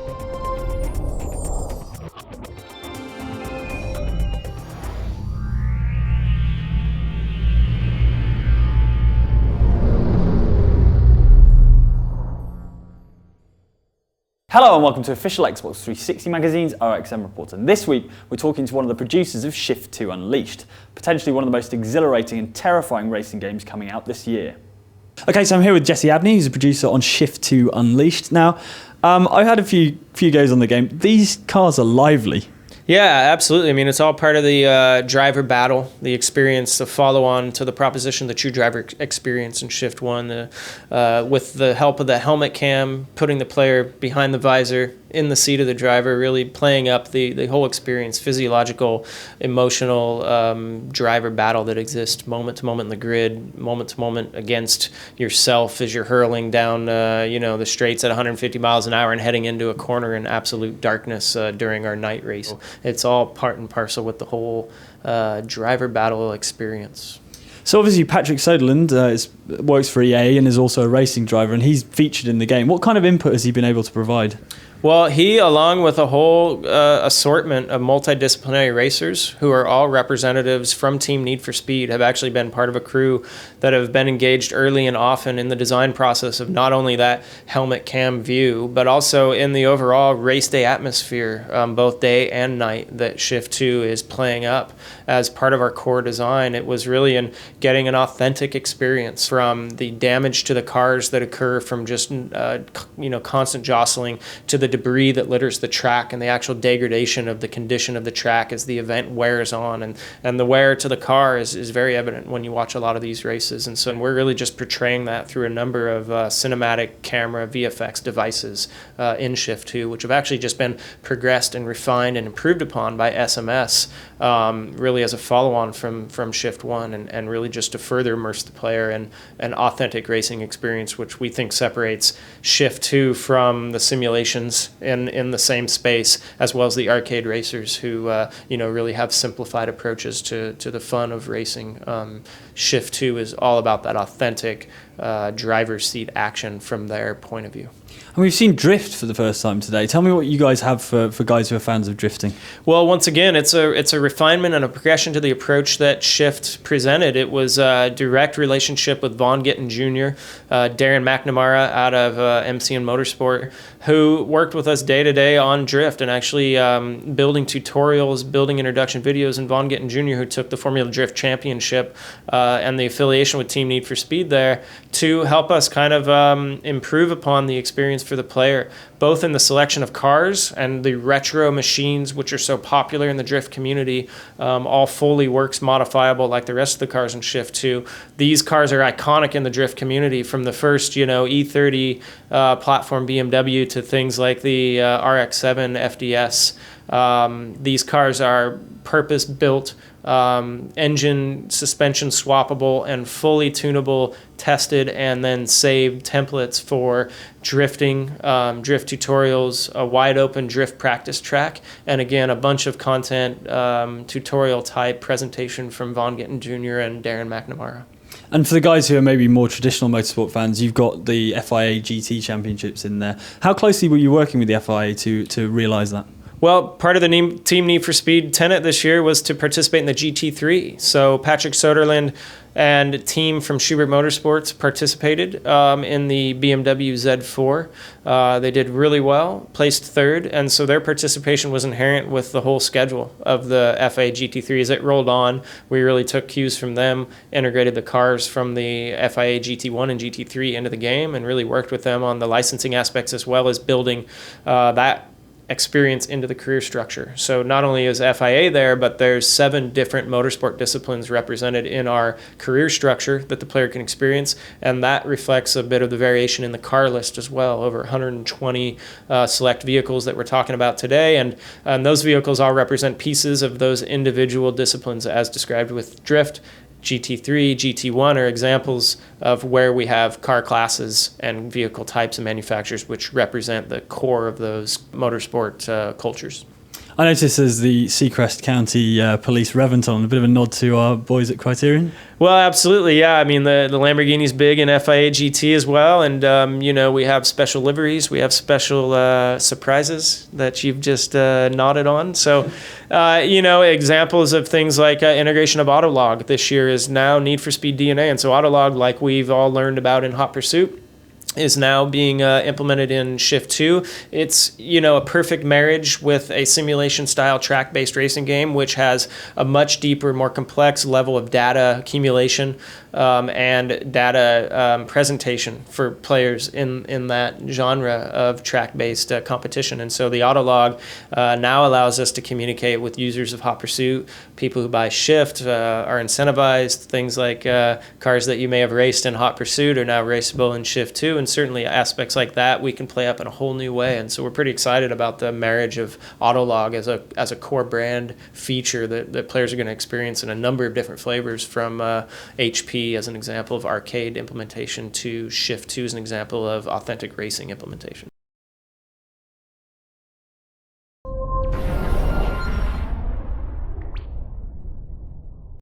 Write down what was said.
Hello and welcome to official Xbox 360 Magazine's OXM report, and this week we're talking to one of the producers of Shift 2 Unleashed, potentially one of the most exhilarating and terrifying racing games coming out this year. Okay, so I'm here with Jesse Abney, who's a producer on Shift 2 Unleashed. Now, I've had a few goes on the game. These cars are lively. Yeah, absolutely. I mean, it's all part of the driver battle, the experience, the follow-on to the proposition, the true driver experience in Shift 1, with the help of the helmet cam, putting the player behind the visor, in the seat of the driver, really playing up the whole experience, physiological, emotional driver battle that exists moment to moment in the grid, moment to moment against yourself as you're hurling down the straights at 150 miles an hour and heading into a corner in absolute darkness during our night race. It's all part and parcel with the whole driver battle experience. So obviously Patrick Soderlund works for EA and is also a racing driver, and he's featured in the game. What kind of input has he been able to provide? Well, he, along with a whole assortment of multidisciplinary racers who are all representatives from Team Need for Speed, have actually been part of a crew that have been engaged early and often in the design process of not only that helmet cam view, but also in the overall race day atmosphere, both day and night, that Shift 2 is playing up as part of our core design. It was really in getting an authentic experience from the damage to the cars that occur from just constant jostling, to the debris that litters the track and the actual degradation of the condition of the track as the event wears on. And the wear to the car is very evident when you watch a lot of these races. And so we're really just portraying that through a number of cinematic camera VFX devices in Shift 2, which have actually just been progressed and refined and improved upon by SMS, really as a follow-on from Shift 1, and really just to further immerse the player in an authentic racing experience, which we think separates Shift 2 from the simulations in the same space, as well as the arcade racers who really have simplified approaches to the fun of racing. Shift 2 is all about that authentic driver's seat action from their point of view. And we've seen drift for the first time today. Tell me what you guys have for guys who are fans of drifting. Well, once again, it's a refinement and a progression to the approach that Shift presented. It was a direct relationship with Vaughn Gittin Jr., Darren McNamara out of MCN Motorsport, who worked with us day to day on drift and actually building tutorials, building introduction videos, and Vaughn Gittin Jr., who took the Formula Drift Championship and the affiliation with Team Need for Speed there to help us kind of improve upon the experience for the player, both in the selection of cars and the retro machines, which are so popular in the drift community, all fully works modifiable like the rest of the cars in Shift 2. These cars are iconic in the drift community, from the first E30 platform BMW to things like the RX-7 FDS. These cars are purpose-built, engine suspension swappable and fully tunable, tested and then saved templates for drifting, drift tutorials, a wide open drift practice track, and again a bunch of content tutorial type presentation from Vaughn Gittin Jr. and Darren McNamara. And for the guys who are maybe more traditional motorsport fans, you've got the FIA GT championships in there. How closely were you working with the FIA to realise that? Well, part of the Team Need for Speed tenet this year was to participate in the GT3. So Patrick Soderlund and a team from Schubert Motorsports participated in the BMW Z4. They did really well, placed third, and so their participation was inherent with the whole schedule of the FIA GT3. As it rolled on, we really took cues from them, integrated the cars from the FIA GT1 and GT3 into the game, and really worked with them on the licensing aspects as well as building that experience into the career structure. So not only is FIA there, but there's 7 different motorsport disciplines represented in our career structure that the player can experience, and that reflects a bit of the variation in the car list as well. Over 120 select vehicles that we're talking about today, and those vehicles all represent pieces of those individual disciplines as described with drift. GT3, GT1 are examples of where we have car classes and vehicle types and manufacturers which represent the core of those motorsport cultures. I noticed there's the Seacrest County Police Reventon, a bit of a nod to our boys at Criterion. Well, absolutely, yeah. I mean, the Lamborghini's big in FIA GT as well, and we have special liveries, we have special surprises that you've just nodded on. So, examples of things like integration of Autolog this year is now Need for Speed DNA, and so Autolog, like we've all learned about in Hot Pursuit, is now being implemented in Shift 2. It's, a perfect marriage with a simulation-style track-based racing game, which has a much deeper, more complex level of data accumulation and data presentation for players in that genre of track-based competition. And so the Autolog now allows us to communicate with users of Hot Pursuit. People who buy Shift are incentivized. Things like cars that you may have raced in Hot Pursuit are now raceable in Shift 2, and certainly aspects like that we can play up in a whole new way. And so we're pretty excited about the marriage of Autolog as a core brand feature that players are going to experience in a number of different flavors, from HP as an example of arcade implementation to Shift 2 as an example of authentic racing implementation.